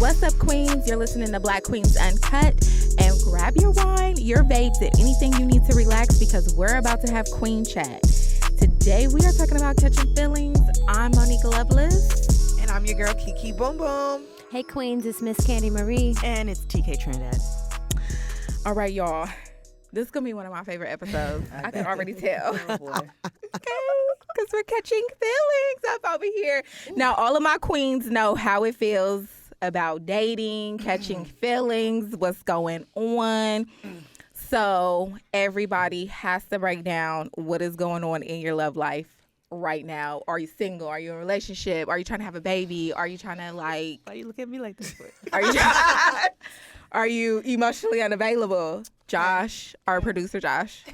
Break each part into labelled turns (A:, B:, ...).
A: What's up, queens? You're listening to Black Queens Uncut. And grab your wine, your vapes, and anything you need to relax because we're about to have queen chat. Today, we are talking about catching feelings. I'm Monica Lovelace.
B: And I'm your girl, Kiki Boom Boom.
C: Hey, queens, it's Miss Candy Marie.
D: And it's TK Trinidad.
A: All right, y'all. This is going to be one of my favorite episodes. I can already tell.
D: Oh, boy.
A: Okay, because we're catching feelings up over here. Now, all of my queens know how it feels about dating, catching feelings, what's going on. So everybody has to break down what is going on in your love life right now. Are you single? Are you in a relationship? Are you trying to have a baby? Are you trying to
D: Why you look at me like this?
A: Are you emotionally unavailable? Josh, our producer Josh.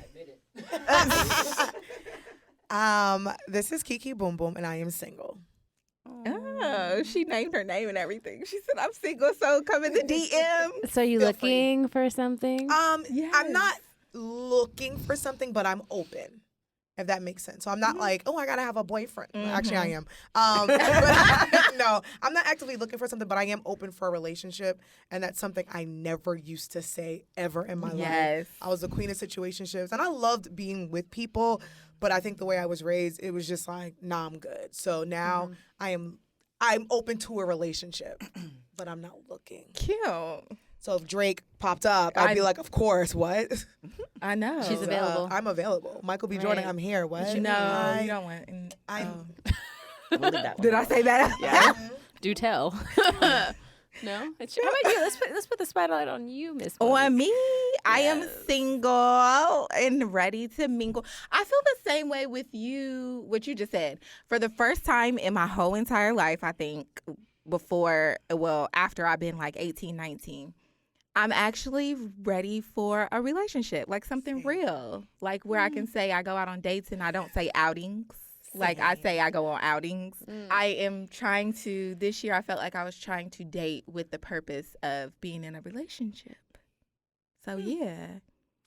B: This is Kiki Boom Boom, and I am single.
A: Oh, she named her name and everything. She said, I'm single, so come in the DM.
C: So you looking for something?
A: Yes.
B: I'm not looking for something, but I'm open, if that makes sense. So I'm not like, oh, I gotta have a boyfriend. Well, actually, I am. No, I'm not actively looking for something, but I am open for a relationship, and that's something I never used to say ever in my life. I was the queen of situationships, and I loved being with people. But I think the way I was raised, it was just like, nah, I'm good. So now I'm open to a relationship, but I'm not looking.
A: Cute.
B: So if Drake popped up, I'd be like, of course, what?
A: I know.
C: She's available.
B: I'm available. Michael B. Jordan,
C: Right.
B: I'm here. What?
A: No, you don't want.
D: We'll leave that one
A: Did I say that?
D: Yeah.
C: Do tell. No? It's, how about you? Let's put the spotlight on you, Miss.
A: On me, I am
C: Yes.
A: single and ready to mingle. I feel the same way with you, what you just said. For the first time in my whole entire life, I think, after I've been like 18, 19, I'm actually ready for a relationship, like something real. Like where I can say I go out on dates and I don't say outings. Like I say I go on outings. I am trying to, this year I felt like I was trying to date with the purpose of being in a relationship. So yeah.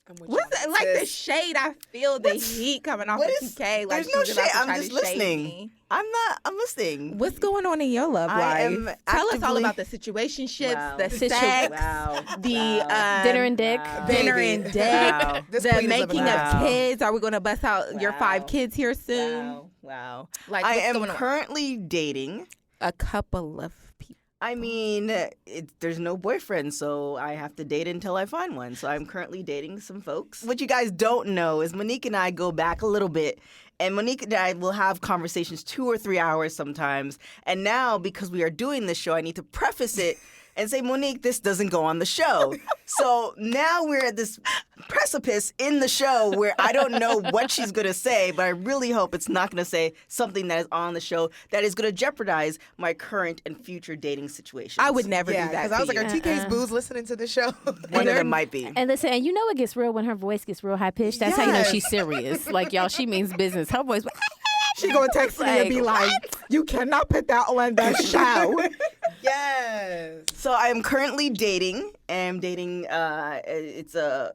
B: I'm with
A: What's
B: you,
A: that, like the
B: sis.
A: shade? I feel the heat coming off
D: what
A: of
D: is-
A: TK. Like
D: there's no
A: she's about
D: shade.
A: to
D: I'm
A: try
D: just
A: to shade
D: listening.
A: me.
D: I'm listening.
A: What's going on in your love
D: I
A: life?
D: am
A: Tell us all
D: actively-
A: about the situationships,
D: Wow.
A: the
C: Situ-
A: sex,
D: Wow.
A: the
D: Wow.
C: Dinner and dick.
D: Wow.
A: dinner
B: Baby.
A: and dick,
D: Wow.
B: This
A: the
B: queen is
A: making
B: living
A: of
D: life.
A: kids. Are we going to bust out your 5
D: Wow.
A: kids here soon?
D: Wow.
A: Like
D: I
A: what's
D: am
A: going on?
D: currently dating.
A: A couple of people.
D: I mean, there's no boyfriend, so I have to date until I find one. So I'm currently dating some folks. What you guys don't know is Monique and I go back a little bit, and Monique and I will have conversations 2 or 3 hours sometimes. And now, because we are doing this show, I need to preface it and say, Monique, this doesn't go on the show. So now we're at this precipice in the show where I don't know what she's going to say, but I really hope it's not going to say something that is on the show that is going to jeopardize my current and future dating situations.
A: I would never
B: Yeah,
A: do that.
B: because I was
A: to
B: like, are
A: you.
B: TK's booze listening to the show?
D: One of them might be.
C: And listen, and you know it gets real when her voice gets real high pitched. That's how you know
B: Yes.
C: she's serious. Like, y'all, she means business. Her voice.
A: She gonna text me and be like, "You cannot put that on the show."
B: Yes.
D: So I am currently dating. And I'm dating, it's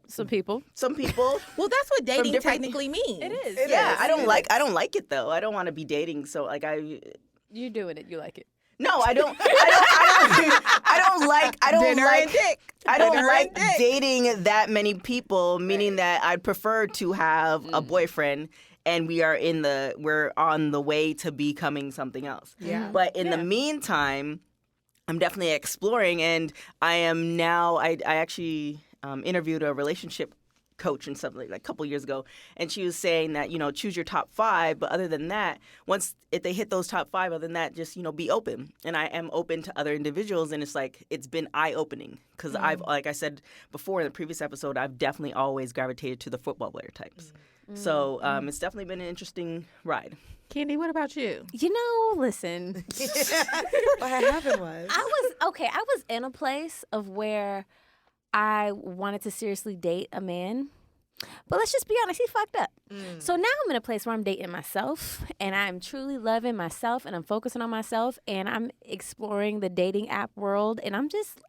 C: Some people.
D: some people.
A: Well, that's what dating
D: different-
A: technically means.
C: It is.
B: It
D: Yeah,
B: is.
D: I don't like it though. I don't want to be dating. So like
C: You're doing it. You like it.
D: no, I don't like
A: Dinner and dick.
D: I don't
A: Dinner
D: like
A: and dick.
D: dating that many people, meaning that I'd prefer to have a boyfriend and we're on the way to becoming something else.
B: Yeah.
D: But in the meantime, I'm definitely exploring, and I am now. I actually interviewed a relationship coach and something like a couple years ago, and she was saying that choose your top 5, but other than that, if they hit those top 5, other than that, just be open. And I am open to other individuals, and it's like it's been eye opening because I've, like I said before in the previous episode, I've definitely always gravitated to the football player types. So it's definitely been an interesting ride.
A: Candy, what about you?
C: You know, listen.
B: What had happened was.
C: I was in a place of where I wanted to seriously date a man, But let's just be honest, he fucked up. So now I'm in a place where I'm dating myself, and I'm truly loving myself, and I'm focusing on myself, and I'm exploring the dating app world, and I'm just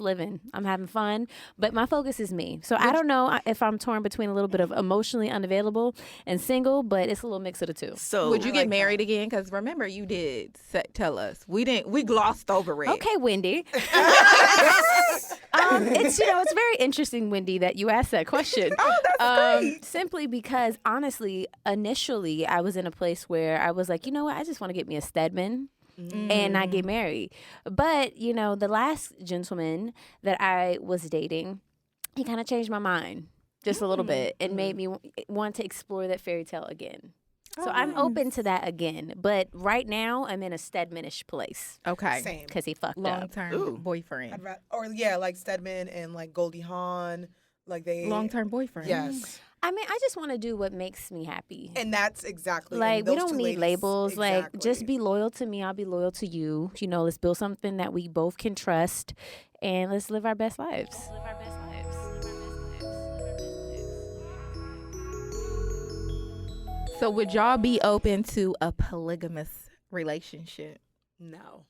C: living. I'm having fun, but my focus is me. So I don't know if I'm torn between a little bit of emotionally unavailable and single, but it's a little mix of the two.
D: So
A: Would you get married again? Because remember, you did tell us. We glossed over it.
C: Okay, Wendy. It's very interesting, Wendy, that you asked that question.
A: Oh, that's great.
C: Simply because, honestly, initially I was in a place where I was like, you know what, I just want to get me a Stedman and not get married. But, the last gentleman that I was dating, he kind of changed my mind just a little bit and made me want to explore that fairy tale again. So I'm open to that again. But right now, I'm in a Stedmanish place.
A: Okay.
B: Same.
C: Because he fucked up.
A: Long-term boyfriend.
B: Like Stedman and like Goldie Hawn, like they
A: Long-term boyfriend.
B: Yes.
C: I mean, I just want to do what makes me happy.
B: And that's exactly
C: Like,
B: those
C: we don't
B: two
C: need
B: ladies,
C: labels. Like,
B: exactly.
C: just be loyal to me. I'll be loyal to you. Let's build something that we both can trust, and let's live our best lives.
A: So would y'all be open to a polygamous relationship?
B: No.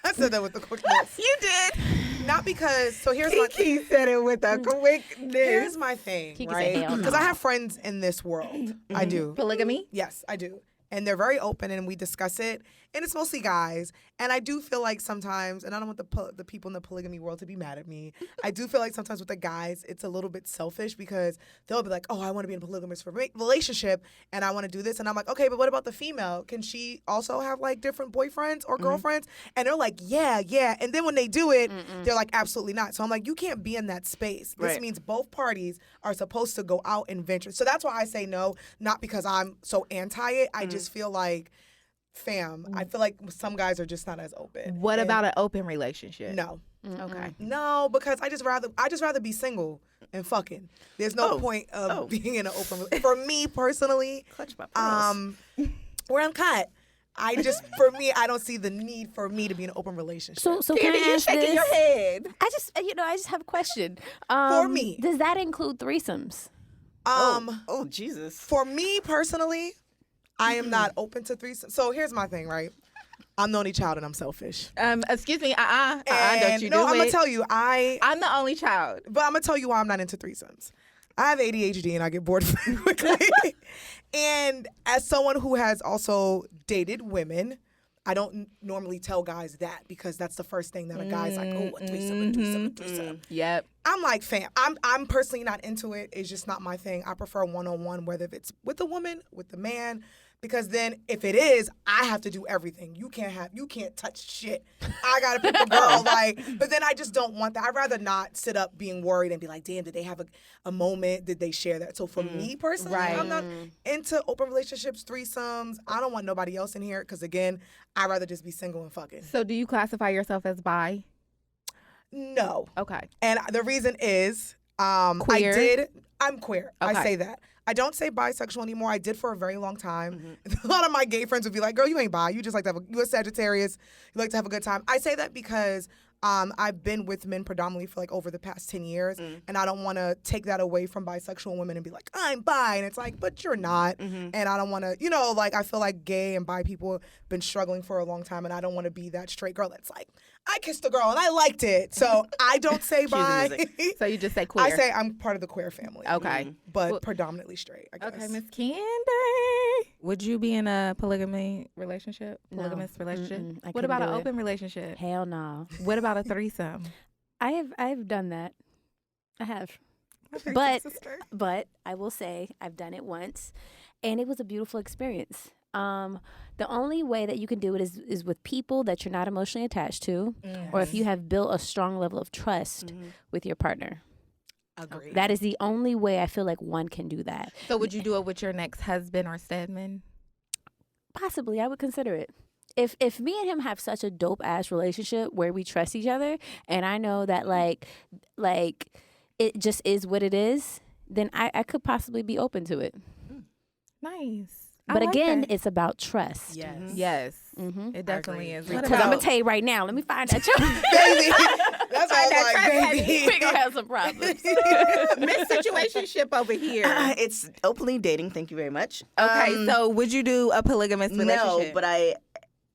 B: I said that with the quickness.
A: You did.
B: Not because. So here's my.
A: Kiki said it with a quickness.
B: Here's my thing,
C: Kiki said
B: right?
C: hell no.
B: Because I have friends in this world. I do.
A: Polygamy?
B: Yes, I do. And they're very open, and we discuss it. And it's mostly guys. And I do feel like sometimes, and I don't want the people in the polygamy world to be mad at me. I do feel like sometimes with the guys, it's a little bit selfish because they'll be like, oh, I want to be in a polygamous relationship, and I want to do this. And I'm like, okay, but what about the female? Can she also have like different boyfriends or girlfriends? And they're like, yeah. And then when they do it, they're like, absolutely not. So I'm like, you can't be in that space. This
D: Right.
B: means both parties are supposed to go out and venture. So that's why I say no, not because I'm so anti it. I just feel like, fam, I feel like some guys are just not as open.
A: What
B: And
A: about an open relationship?
B: no?
A: Okay.
B: No, because I just rather be single and fucking. There's no point of being in an open. For me personally,
D: clutch my pearls.
B: we're uncut. For me, I don't see the need for me to be in an open relationship.
C: So can
A: Candy,
C: I
A: you're
C: ask
A: shaking
C: this?
A: your head.
C: I just have a question.
B: For me.
C: Does that include threesomes?
D: Oh Jesus.
B: For me personally, I am not open to threesomes. So here's my thing, right? I'm the only child and I'm selfish.
A: Excuse me. Don't
B: And
A: you
B: no,
A: do
B: I'm
A: it.
B: gonna tell you,
A: I'm the only child.
B: but I'm gonna tell you why I'm not into threesomes. I have ADHD and I get bored very quickly. And as someone who has also dated women, I don't normally tell guys that because that's the first thing that a guy's like, oh, a threesome.
A: Yep.
B: I'm like, fam, I'm personally not into it. It's just not my thing. I prefer one-on-one, whether if it's with a woman, with the man, because then if it is, I have to do everything. You can't touch shit. I gotta pick the girl, but then I just don't want that. I'd rather not sit up being worried and be like, damn, did they have a moment? Did they share that? So for me personally, I'm not into open relationships, threesomes. I don't want nobody else in here because again, I'd rather just be single and fucking.
A: So do you classify yourself as bi?
B: No.
A: Okay.
B: And the reason is
A: Queer?
B: I'm queer.
A: Okay.
B: I say that. I don't say bisexual anymore. I did for a very long time. A lot of my gay friends would be like, girl, you ain't bi. You just like to have you're a Sagittarius. You like to have a good time. I say that because I've been with men predominantly for like over the past 10 years. And I don't want to take that away from bisexual women and be like, I'm bi. And it's like, but you're not. And I don't want to, I feel like gay and bi people have been struggling for a long time. And I don't want to be that straight girl that's like, I kissed a girl and I liked it. So I don't say bi.
A: So you just say queer.
B: I say I'm part of the queer family.
A: Okay.
B: But predominantly straight, I guess.
A: Okay, Miss Candy. Would you be in a polygamous relationship?
C: No.
A: Relationship?
C: I
A: What
C: couldn't
A: about
C: do
A: an
C: it.
A: open relationship?
C: Hell no.
A: What about a threesome?
C: I've done that. I have.
B: Okay,
C: But
B: sister.
C: but I will say I've done it once, and it was a beautiful experience. The only way that you can do it is with people that you're not emotionally attached to, or if you have built a strong level of trust with your partner.
B: Agree.
C: That is the only way I feel like one can do that.
A: So would you do it with your next husband or Stedman?
C: Possibly, I would consider it. If me and him have such a dope ass relationship where we trust each other, and I know that like it just is what it is, then I could possibly be open to it.
A: Nice.
C: But
A: like
C: again,
A: that.
C: it's about trust.
B: Yes.
A: Yes,
C: Mm-hmm.
A: it definitely is. What
C: Because I'm
A: about
C: gonna tell you right now. Let me find that.
B: Baby. That's why I was like, baby.
C: We gonna have some problems.
A: Miss Situationship over here?
D: It's openly dating. Thank you very much.
A: Okay, so would you do a polygamous relationship?
D: No, but I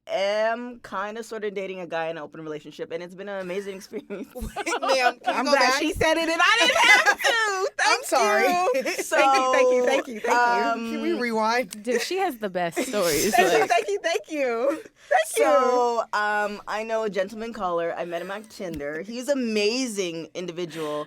D: am kind of sort of dating a guy in an open relationship, and it's been an amazing experience.
B: Ma'am, can
A: I'm
B: you go
A: glad
B: back?
A: she said it and I didn't have to.
B: I'm sorry.
D: So,
A: Thank you.
B: Can we rewind?
C: Dude, she has the best stories.
A: Thank you.
D: So, I know a gentleman caller. I met him on Tinder. He's an amazing individual.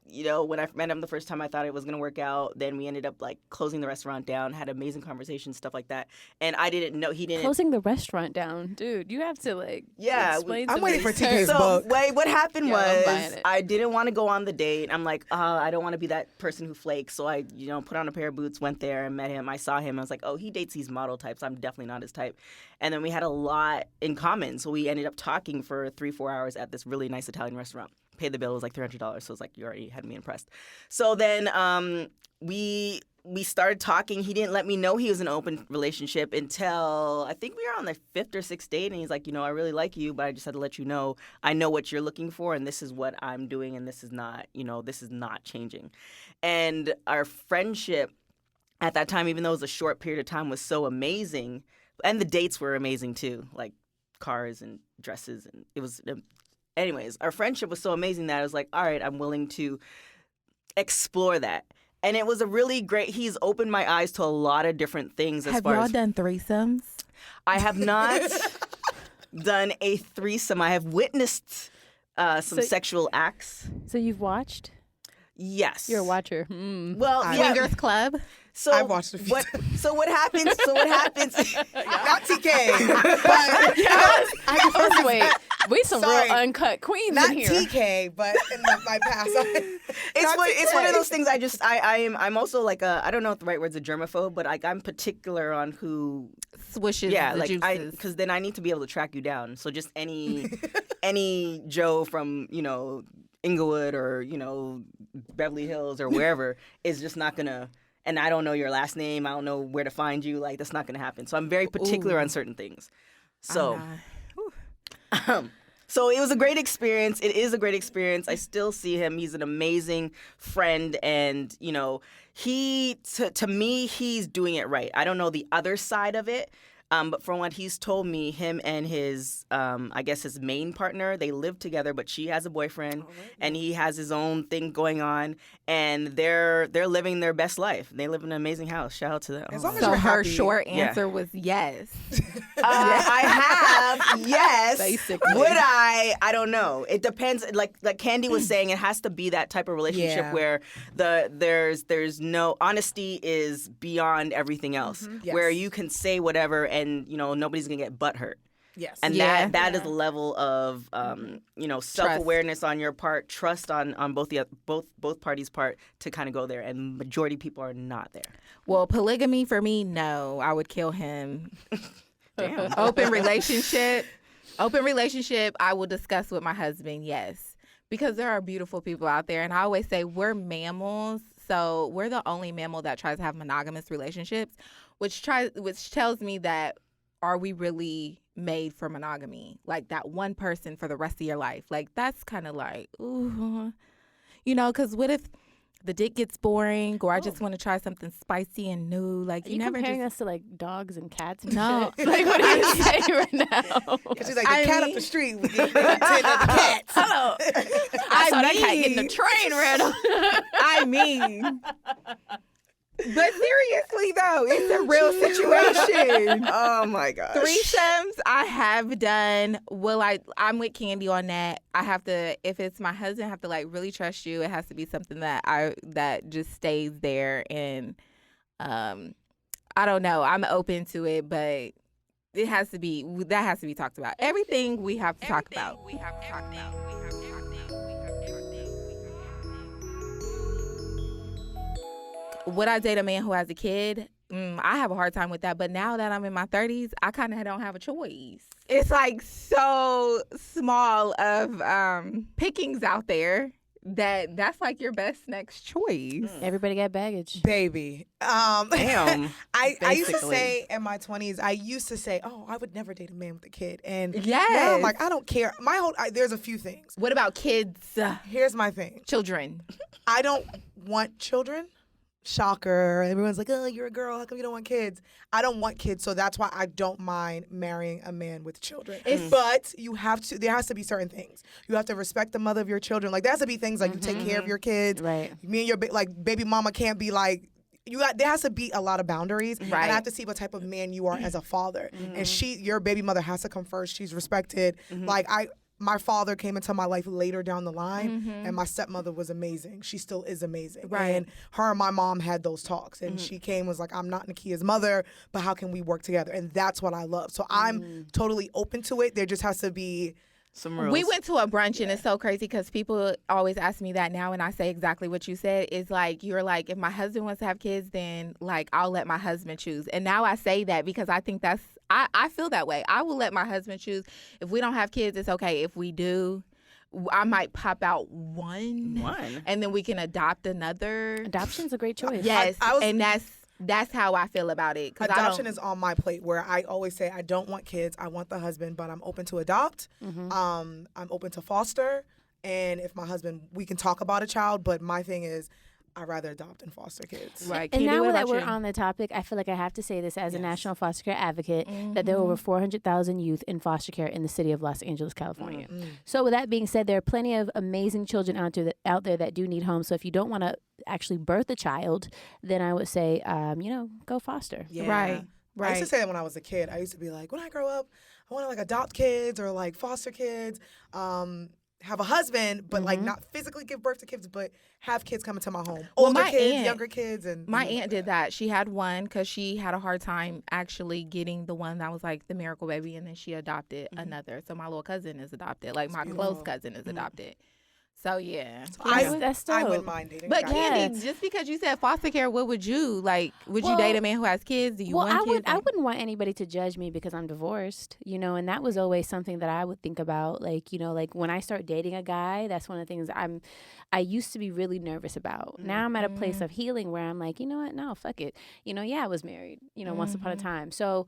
D: You know, when I met him the first time, I thought it was going to work out. Then we ended up, like, closing the restaurant down, had amazing conversations, stuff like that. And I didn't know, he didn't.
C: Closing the restaurant down. Dude, you have to, like,
D: Yeah,
C: explain
B: I'm
C: to
B: waiting
C: me.
B: for TK's
D: So,
B: book.
D: what happened
C: Yeah, I'm buying
D: was
C: it.
D: I didn't want to go on the date. I'm like, I don't want to be that person who flakes. So I, put on a pair of boots, went there and met him. I saw him. I was like, oh, he dates these model types. I'm definitely not his type. And then we had a lot in common. So we ended up talking for 3-4 hours at this really nice Italian restaurant. Paid the bill. It was like $300. So it was like, you already had me impressed. So then we started talking. He didn't let me know he was in an open relationship until I think we were on the 5th or 6th date. And he's like, I really like you, but I just had to let you know I know what you're looking for, and this is what I'm doing, and this is not, this is not changing. And our friendship at that time, even though it was a short period of time, was so amazing. And the dates were amazing too, like cars and dresses, and it was. Anyways, our friendship was so amazing that I was like, all right, I'm willing to explore that. And it was a really great, he's opened my eyes to a lot of different things.
A: Have y'all done threesomes?
D: I have not done a threesome. I have witnessed some sexual acts.
C: So you've watched?
D: Yes.
C: You're a watcher. Mm.
D: Well, yeah.
A: Swingers Club?
D: So
B: I've watched a few
D: So what happens?
B: Not TK. But
C: Wait, we some
B: Sorry.
C: real uncut queens
B: not
C: in here.
B: TK, but in my past.
D: It's one of those things. I'm also like I don't know if the right word's a germaphobe, but like I'm particular on who
A: Swishes the juices.
D: because then I need to be able to track you down. So just any Joe from Inglewood or Beverly Hills or wherever is just not gonna. And I don't know your last name. I don't know where to find you. Like that's not gonna happen. So I'm very particular on certain things. So. So it was a great experience. It is a great experience. I still see him. He's an amazing friend, and he to me he's doing it right. I don't know the other side of it, but from what he's told me, him and his I guess his main partner, they live together, but she has a boyfriend, and he has his own thing going on, and they're living their best life. They live in an amazing house. Shout out to them.
B: As long as
A: So
B: you're
A: her
B: happy.
A: short answer was yes.
D: I have, yes.
C: Basically.
D: Would I? I don't know. It depends. Like Candy was saying, it has to be that type of relationship
B: Yeah.
D: where there's no honesty is beyond everything else.
B: Yes.
D: Where you can say whatever and nobody's gonna get butthurt.
B: Yes.
D: And
A: Yeah.
D: that is a level of self-awareness on your part, trust on both parties' part to kind of go there, and majority of people are not there.
A: Well, polygamy for me, no. I would kill him.
D: Damn.
A: Open relationship, I will discuss with my husband, yes. Because there are beautiful people out there. And I always say we're mammals. So we're the only mammal that tries to have monogamous relationships, which tells me that are we really made for monogamy? Like that one person for the rest of your life. Like that's kind of like, ooh, because what if the dick gets boring or I just want to try something spicy and new? Like
C: Are
A: you
C: you
A: never
C: comparing
A: just...
C: us to like dogs and cats and
A: No.
C: shit? Like what are you saying right now?
B: She's like, the
A: I
B: cat
A: mean-
B: up the street with the 10 of the cats.
C: Hello. I saw that cat getting a train ran on.
A: I mean, but seriously though, it's a real situation.
D: Oh my gosh.
A: Threesomes I have done. I'm with Candy on that. I have to, if it's my husband, I have to like really trust you. It has to be something that just stays there, and I don't know. I'm open to it, but that has to be talked about. Everything we have to talk about. Would I date a man who has a kid? I have a hard time with that. But now that I'm in my 30s, I kind of don't have a choice. It's like so small of pickings out there that's like your best next choice.
C: Everybody got baggage.
B: Baby.
D: Damn.
B: I used to
D: basically.
B: say in my 20s, I used to say, oh, I would never date a man with a kid. And
A: Yes.
B: now I'm like, I don't care. There's a few things.
A: What about kids?
B: Here's my thing.
A: Children.
B: I don't want children. Shocker. Everyone's like, oh, you're a girl. How come you don't want kids? I don't want kids. So that's why I don't mind marrying a man with children. But there has to be certain things. You have to respect the mother of your children. Like, there has to be things like you take care of your kids.
C: Right.
B: Me and your, baby mama can't be like, there has to be a lot of boundaries.
A: Right.
B: And I have to see what type of man you are as a father. And your baby mother has to come first. She's respected. Like, my father came into my life later down the line, and my stepmother was amazing. She still is amazing.
A: Right.
B: And her and my mom had those talks, and she came was like, I'm not Nakia's mother, but how can we work together? And that's what I love. So I'm totally open to it. There just has to be
D: Some rules.
A: We went to a brunch and it's so crazy because people always ask me that now, and I say exactly what you said. Is like, you're like, if my husband wants to have kids, then like I'll let my husband choose. And now I say that because I think I feel that way. I will let my husband choose. If we don't have kids, it's okay. If we do, I might pop out one, and then we can adopt another.
C: Adoption's a great choice.
A: Yes, and that's how I feel about it.
B: Adoption is on my plate, where I always say I don't want kids. I want the husband, but I'm open to adopt. I'm open to foster. And if my husband, we can talk about a child, but my thing is, I'd rather adopt and foster kids.
A: Right.
C: And now
A: what
C: that
A: about
C: we're
A: you?
C: on the topic, I feel like I have to say this as a national foster care advocate, that there are over 400,000 youth in foster care in the city of Los Angeles, California. So with that being said, there are plenty of amazing children out there that do need homes. So if you don't want to actually birth a child, then I would say, go foster.
B: Yeah.
A: Right.
B: I used to say that when I was a kid. I used to be like, when I grow up, I want to like adopt kids or like foster kids, have a husband, but like not physically give birth to kids, but have kids come into my home. Older kids, younger kids. And
A: my aunt did that. She had one because she had a hard time actually getting the one that was like the miracle baby, and then she adopted another. So my little cousin is adopted. Like my close cousin is adopted. So yeah,
C: That's dope.
B: I wouldn't mind dating.
A: but
B: a guy.
A: Candy, just because you said foster care, what would you like? Would you date a man who has kids? Do you want kids?
C: I wouldn't want anybody to judge me because I'm divorced, and that was always something that I would think about. Like, like when I start dating a guy, that's one of the things I used to be really nervous about. Now I'm at a place of healing where I'm like, you know what? No, fuck it. I was married, once upon a time. So,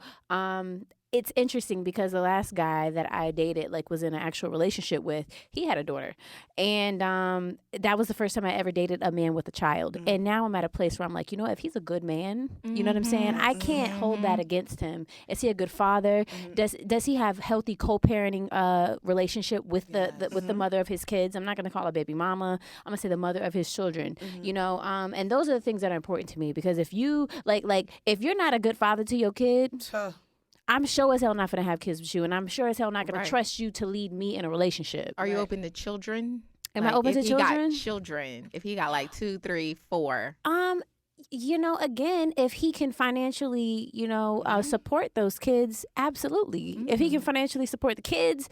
C: it's interesting because the last guy that I dated, like, was in an actual relationship with, he had a daughter. And that was the first time I ever dated a man with a child. And now I'm at a place where I'm like, if he's a good man, you know what I'm saying? I can't hold that against him. Is he a good father? Does he have healthy co-parenting relationship with the mother of his kids? I'm not going to call her baby mama. I'm going to say the mother of his children, and those are the things that are important to me, because if you, if you're not a good father to your kid, I'm sure as hell not going to have kids with you, and I'm sure as hell not going to trust you to lead me in a relationship.
A: Are you open to children?
C: Am I open to children?
A: Children. If he got like 2, 3, 4.
C: Again, if he can financially, support those kids, absolutely. If he can financially support the kids,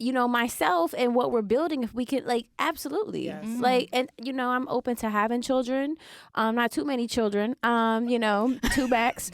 C: myself and what we're building, if we could, absolutely.
B: Yes.
C: I'm open to having children, not too many children, 2 backs,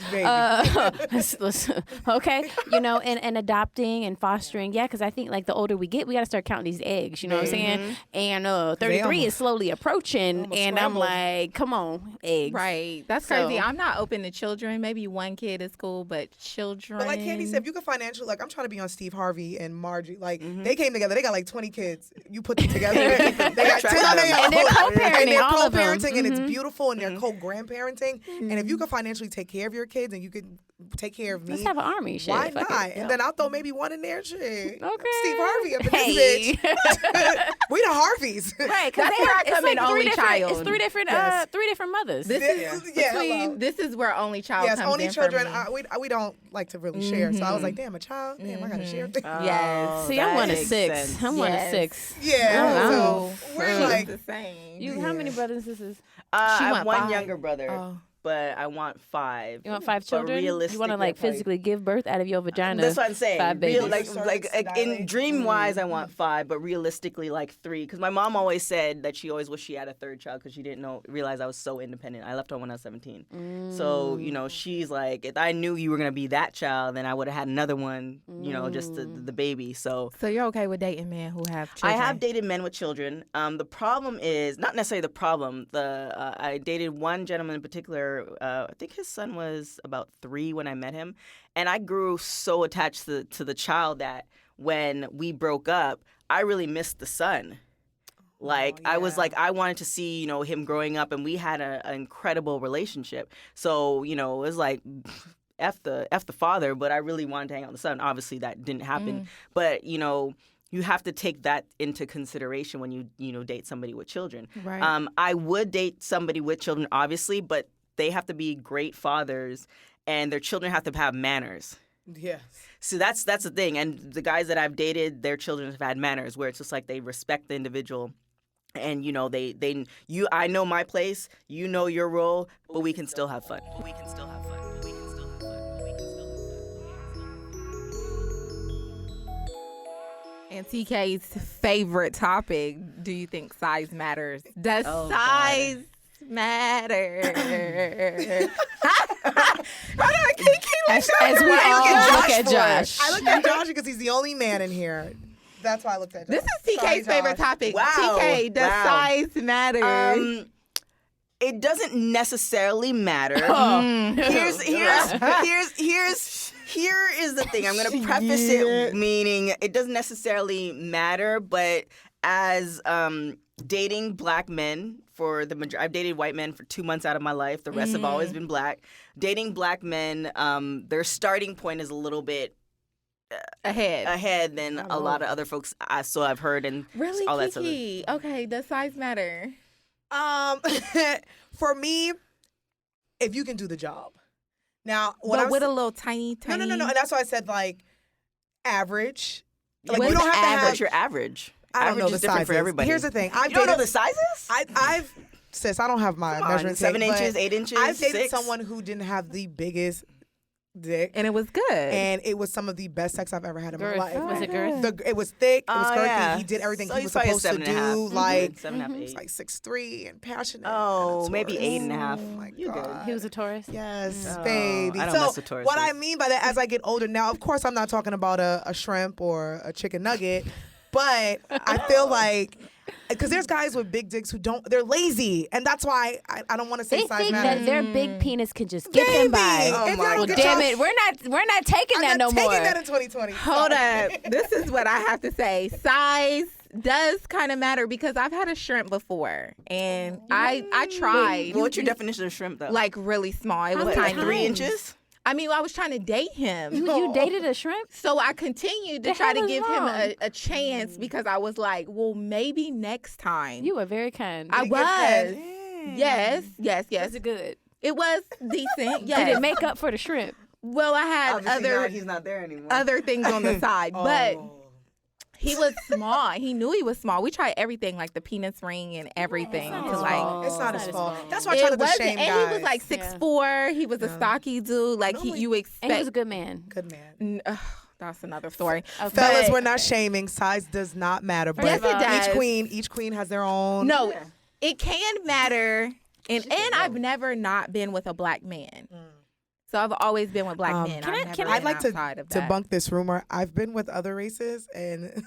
C: okay, and adopting and fostering. Yeah, because I think the older we get, we got to start counting these eggs, you know what I'm saying? And 33 is slowly approaching, and
B: scrambled.
C: I'm like, come on, eggs.
A: Right. That's crazy. I'm not open to children. Maybe one kid is cool, but children.
B: But like Candy said, if you could financially, I'm trying to be on Steve Harvey and Margie. They came together. They got like 20 kids. You put them together. They got 10
C: And they're co-parenting,
B: and they're
C: all of them.
B: co-parenting, and it's beautiful, and they're co-grandparenting. And if you could financially take care of your kids, and you could take care of me,
C: Let's have an army. Shit.
B: why
C: Fuck
B: not?
C: it.
B: And then I'll throw maybe one in there. Shit.
C: Okay.
B: Steve Harvey up in
C: Hey.
B: this bitch. We the Harveys.
C: Right,
A: That's where I come in, only child.
C: It's three different,
B: Yes.
C: three different mothers.
A: This is where only child
B: Yes,
A: comes
B: only
A: in
B: children.
A: for me.
B: We don't like to really share. So I was like, damn, a child? Damn, I got to share things.
A: Yes.
C: See, I'm one of
D: makes
C: 6.
D: sense.
C: I'm one of
A: Yes.
C: 6.
B: Yeah.
C: Oh.
B: So we're
A: It's
B: like,
A: the same.
C: You, how many brothers and sisters?
D: I
A: She
D: have
A: went
D: one
A: 5.
D: younger brother.
A: Oh.
D: but I want 5.
C: You want 5
D: But
C: children? You want to
D: realistically,
C: like
D: probably-
C: physically give birth out of your vagina?
D: That's what I'm saying.
C: 5 babies.
D: Like in dream wise, I want 5, but realistically, like 3. Because my mom always said that she always wished she had a 3rd child because she didn't realize I was so independent. I left home when I was 17. So she's like, if I knew you were gonna be that child, then I would have had another one. Just the baby. So
A: you're okay with dating men who have children?
D: I have dated men with children. The problem is not necessarily the problem. I dated one gentleman in particular. I think his son was about 3 when I met him, and I grew so attached to the child that when we broke up, I really missed the son. I was like, I wanted to see, him growing up, and we had an incredible relationship. So, it was like, F the father, but I really wanted to hang out with the son. Obviously, that didn't happen. But, you have to take that into consideration when you date somebody with children.
A: Right.
D: I would date somebody with children, obviously, but they have to be great fathers, and their children have to have manners.
B: Yes.
D: So that's the thing. And the guys that I've dated, their children have had manners, where it's just like they respect the individual. And I know my place, you know your role, but we can still have fun.
A: And TK's favorite topic, do you think size matters? Does
D: Oh,
A: size matter? Hold on, Kiki,
C: As we all look at Josh.
B: I looked at Josh because he's the only man in here. That's why I looked at Josh.
A: this is TK's
B: Sorry,
A: favorite
B: Josh.
A: topic.
D: Wow.
A: TK, does
D: Wow.
A: size matter?
D: It doesn't necessarily matter. Here is the thing. I'm going to preface it meaning it doesn't necessarily matter, but as dating black men I've dated white men for 2 months out of my life. The rest have always been black. Dating black men, their starting point is a little bit ahead than a lot of other folks I've heard and
A: Really,
D: all that sort of.
A: Kiki? Okay, does size matter?
B: For me, if you can do the job. Now,
A: But with a little tiny.
B: no, and that's why I said average. Like
A: What's
B: you don't have to
A: average?
B: have.
D: What's your average?
B: I don't
D: Average
B: know the
D: is different
B: sizes.
D: for everybody.
B: Here's the thing.
D: You don't know the sizes?
B: I've sis. I don't have my
D: Come on,
B: measuring
D: 7
B: tape, but
D: inches, 8 inches,
B: I've dated
D: 6?
B: someone who didn't have the biggest dick,
A: And it was good.
B: and it was some of the best sex I've ever had in my
C: Girth.
B: life.
C: Was it girth?
B: It was thick. It was
D: Oh,
B: girthy.
D: yeah.
B: He did everything
D: So
B: he
D: he's
B: was
D: probably a
B: supposed to
D: 7.5.
B: do. Like
D: 7.5, 8.
B: it's like 6'3" and passionate.
D: Oh,
B: That's
D: maybe
B: worse.
D: 8.5.
B: Oh my
D: You're good.
B: God.
C: He was a Taurus.
B: Yes,
D: Oh,
B: baby.
D: I don't
B: So
D: mess with Tauruses.
B: what I mean by that, as I get older now, of course, I'm not talking about a shrimp or a chicken nugget, but I feel like because there's guys with big dicks who they're lazy, and that's why I don't want to say
C: They
B: size
C: think
B: matters.
C: that their big penis can just get them by.
B: Oh
D: my
B: my
C: Well,
B: God.
C: damn it, we're not taking that
B: I'm not
C: no more.
B: taking that in 2020.
A: Hold
B: Sorry.
A: up. This is what I have to say. Size does kind of matter because I've had a shrimp before, and I tried.
D: What's your definition of shrimp, though?
A: Like really small. It was
C: How
A: tiny.
C: many
D: 3
C: times?
D: inches?
A: I mean, I was trying to date him.
C: You dated a shrimp?
A: So I continued to
C: The
A: try
C: hell
A: to
C: is
A: give him
C: wrong?
A: a chance because I was like, well, maybe next time.
C: You were very kind.
A: I
B: Did he get fed?
A: was. Yes.
C: Was it good?
A: It was decent.
C: Did
A: Yes.
C: it make up for the shrimp?
A: Well, I had
D: Obviously he's not there anymore.
A: other things on the side, but
B: Oh.
A: he was small. He knew he was small. We tried everything, like the penis ring and everything,
C: not
A: to
C: his
A: like.
C: fault.
B: It's not his
C: It's
B: fault.
C: not his
B: That's why I
A: It
B: try to
A: wasn't,
B: shame
A: and
B: guys.
A: he was like 6'4". He was a stocky dude. Like
B: Normally-
A: you
C: And he was
A: expect.
C: a good man.
B: Good man.
A: That's another story.
C: Okay.
B: Fellas,
A: But-
B: we're not shaming. Size does not matter. But
A: Yes, it does.
B: each queen has their own.
A: No, it can matter, and I've never not been with a black man. So I've always been with black men.
C: can I-
A: I've
C: can
A: never
C: I-
B: I'd
A: been
B: like to
A: outside of that.
B: debunk this rumor. I've been with other races, and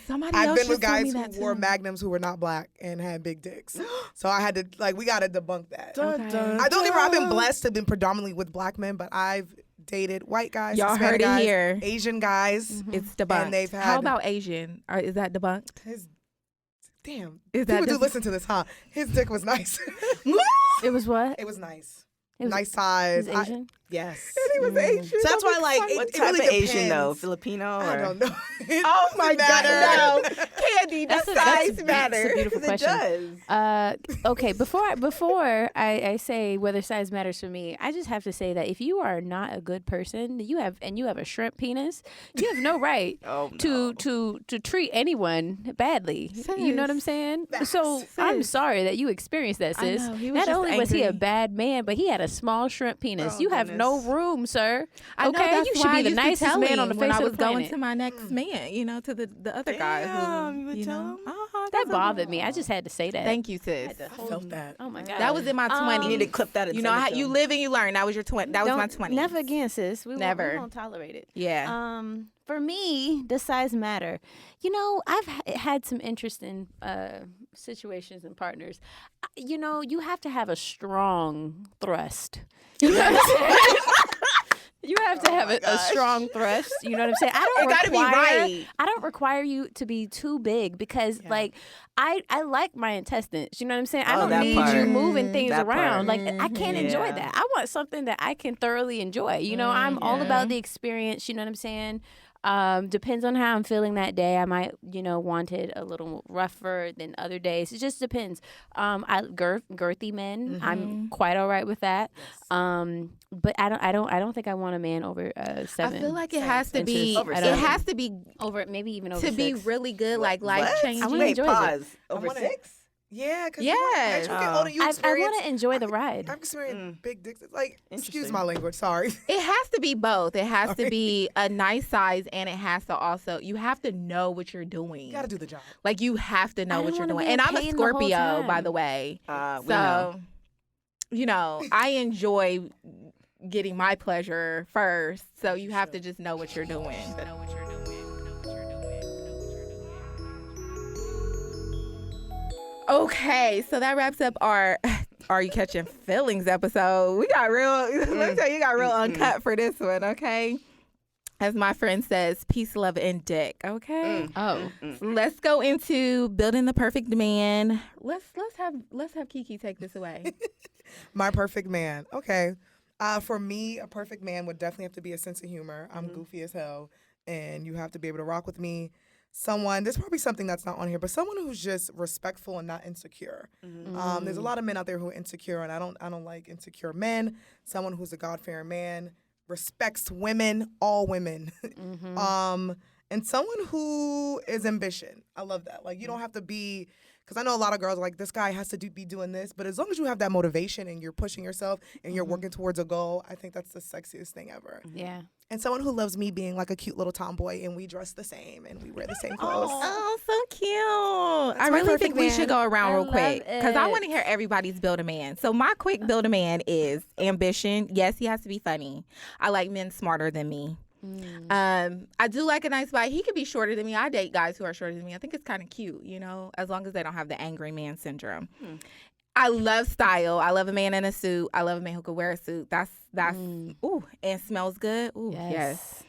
A: Somebody
B: I've
A: else
B: been with
A: just told me
B: guys
A: that
B: who wore
A: too.
B: magnums who were not black and had big dicks. So I had to we got to debunk that.
A: Okay.
B: I don't get me wrong, I've been blessed to have been predominantly with black men, but I've dated white guys,
A: Y'all
B: Hispanic
A: heard it
B: guys,
A: here.
B: Asian guys.
A: It's debunked.
B: And they've had-
A: How about Asian? Or is that debunked?
B: Damn,
A: Is that
B: people do
A: just-
B: listen to this, huh? His dick was nice.
C: It was what?
B: It was nice.
C: It was-
B: Nice size.
C: He was Asian?
B: Yes.
A: He was Asian.
B: So that's why, like,
D: What
B: it
D: type
B: really
D: of Asian, though?
B: depends.
D: Filipino? Or?
B: I don't know.
A: Oh my God! No, Candy, does
C: That's
A: size
C: a
A: matter?
C: beautiful
D: It
C: question.
D: does.
C: Okay, before I say whether size matters for me, I just have to say that if you are not a good person, you have a shrimp penis, you have no right
D: Oh,
C: to treat anyone badly. You know what I'm saying? So I'm sorry that you experienced that,
A: I
C: sis.
A: know, he was
C: Not
A: just
C: only was he a
A: angry.
C: bad man, but he had a small shrimp penis.
D: Oh,
C: you have no
D: goodness.
C: room, sir.
A: I know,
C: Okay,
A: that's
C: you
A: why
C: should
A: I
C: be the
A: used to
C: nicest
A: tell
C: man on the
A: him
C: face
A: when I
C: of
A: was
C: the
A: going
C: planet.
A: to my next man, to the other guy
D: Damn,
A: who,
D: you would tell him?
C: That bothered me. I just had to say that.
A: Thank you, sis.
B: I felt that.
C: Oh my god.
A: That was in my 20s.
D: You need to clip that. And
A: You know
D: send it
A: how
D: to
A: you
D: him.
A: live and you learn. That was your That was my 20s.
C: Never again, sis. We
A: Never.
C: won't tolerate it.
A: Yeah.
C: For me, does size matter? I've had some interesting situations and partners. You have to have a strong thrust. You know what I'm saying? You have to have a strong thrust. You know what I'm saying?
A: It gotta be right.
C: I don't require you to be too big because, like, I like my intestines. You know what I'm saying? I don't
D: that
C: need
D: part.
C: you moving things
D: That
C: around.
D: part.
C: Like, I can't enjoy
D: Yeah.
C: that. I want something that I can thoroughly enjoy. I'm all about the experience. You know what I'm saying? Depends on how I'm feeling that day. I might, want it a little rougher than other days. It just depends. Girthy men, I'm quite all right with that. But I don't think I want a man over 7.
A: I feel like it has to be.
D: Over
A: It
D: 7.
A: has to be
C: over maybe even over
A: to
C: 6.
A: be really good, like life
D: What?
A: changing.
C: I wanna
D: Wait,
C: enjoy
D: pause.
B: I
D: Over
B: wanna-
D: 6?
B: Yeah, because
A: Yes.
B: as you get older, you
C: I
B: experience.
C: want to enjoy the ride.
B: I've experienced big dicks. Like, excuse
D: Interesting.
B: my language. Sorry.
A: It has to be both. It has to
B: Sorry.
A: be a nice size, and it has to also. You have to know what you're doing.
B: You got to do the job.
A: Like you have to know
C: I
A: what
C: don't
A: you're
C: wanna
A: doing.
C: be a
A: And I'm a
C: pain the whole
A: Scorpio, by
C: time.
A: the way.
D: We know.
A: So, I enjoy getting my pleasure first. So you have to just know what you're doing. Okay, so that wraps up our Are You Catching Feelings episode. We got real, let me tell you, got real uncut for this one, okay? As my friend says, peace, love, and dick, okay?
C: Oh,
A: Let's go into building the perfect man. Let's have Kiki take this away.
B: My perfect man. Okay. For me, a perfect man would definitely have to be a sense of humor. I'm goofy as hell, and you have to be able to rock with me. There's probably something that's not on here, but someone who's just respectful and not insecure. There's a lot of men out there who are insecure, and I don't like insecure men. Someone who's a God-fearing man, respects women, all women. And someone who is ambition. I love that. Like, you don't have to be, because I know a lot of girls are like, this guy has to be doing this, but as long as you have that motivation and you're pushing yourself and you're working towards a goal, I think that's the sexiest thing ever.
C: yeah.
B: And someone who loves me being like a cute little tomboy and we dress the same and we wear the same clothes.
A: Oh, so cute.
B: That's
A: I
B: my
A: really think
B: perfect
A: we
B: man.
A: should go around
C: I
A: real
C: love
A: quick because I
C: it.
A: want to hear everybody's build a man. So my quick build a man is ambition. Yes, he has to be funny. I like men smarter than me. I do like a nice body. He could be shorter than me. I date guys who are shorter than me. I think it's kind of cute, as long as they don't have the angry man syndrome. I love style. I love a man in a suit. I love a man who could wear a suit. That's ooh, and smells good. Ooh, yes.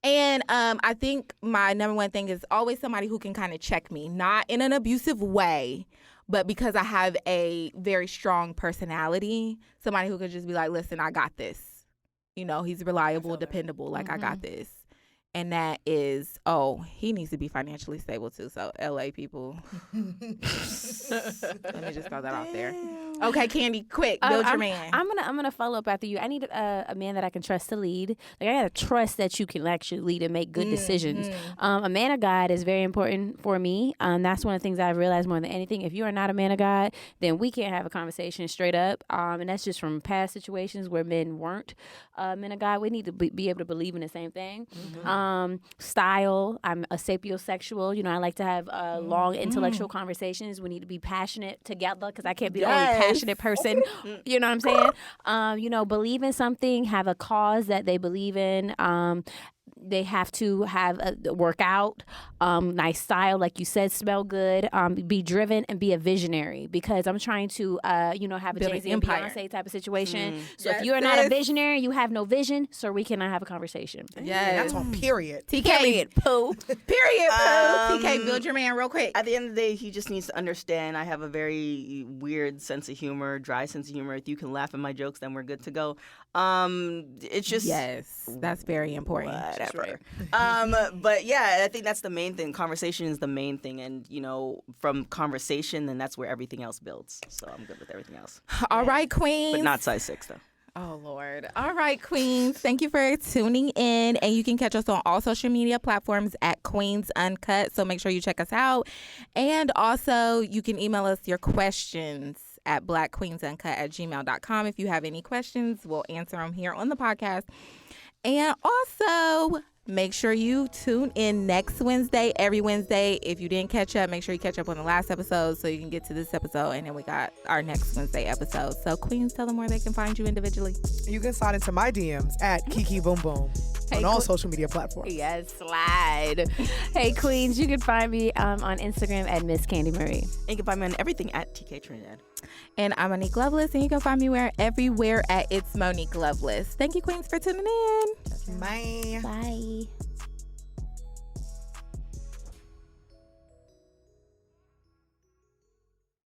A: And I think my number one thing is always somebody who can kind of check me, not in an abusive way, but because I have a very strong personality, somebody who could just be like, listen, I got this. He's reliable, dependable, like I got this. And that is, he needs to be financially stable too. So LA people, let me just throw that out there. Okay, Candy, quick, build your man.
C: I'm gonna follow up after you. I need a man that I can trust to lead. Like, I gotta trust that you can actually lead and make good decisions. A man of God is very important for me. That's one of the things I've realized more than anything. If you are not a man of God, then we can't have a conversation straight up. And that's just from past situations where men weren't men of God. We need to be able to believe in the same thing. Style. I'm a sapiosexual. I like to have long intellectual conversations. We need to be passionate together because I can't be the only passionate person. You know what I'm saying? Believe in something, have a cause that they believe in. They have to have a workout, nice style, like you said, smell good, be driven, and be a visionary. Because I'm trying to, have a
A: Build an
C: Jay-Z and
A: empire.
C: Beyonce type of situation. So
A: Yes,
C: if you're not a
A: sis.
C: visionary, you have no vision. So we cannot have a conversation.
A: Yes.
B: That's on period.
A: TK,
C: Period. Pooh.
A: Period, Pooh. TK, build your man real quick.
D: At the end of the day, he just needs to understand I have a very weird sense of humor, dry sense of humor. If you can laugh at my jokes, then we're good to go. It's just
A: Yes, that's very important.
D: whatever. But yeah, I think that's the main thing. Conversation is the main thing, and from conversation, then that's where everything else builds. So I'm good with everything else,
A: All right, queens.
D: but not size 6 though.
A: Oh, Lord. All right, queens. Thank you for tuning in. And you can catch us on all social media platforms at Queens Uncut. So make sure you check us out. And also, you can email us your questions at blackqueensuncut@gmail.com. If you have any questions, we'll answer them here on the podcast. And also, make sure you tune in next Wednesday, every Wednesday. If you didn't catch up, make sure you catch up on the last episode so you can get to this episode. And then we got our next Wednesday episode. So, Queens, tell them where they can find you individually.
B: You can slide into my DMs at Kiki Boom Boom on all social media platforms.
C: Yes, slide. Hey, Queens, you can find me on Instagram at Miss Candy Marie.
D: And you can find me on everything at TK Trinidad.
A: And I'm Monique Loveless, and you can find me everywhere at It's Monique Loveless. Thank you, Queens, for tuning in.
B: Bye.
C: Bye.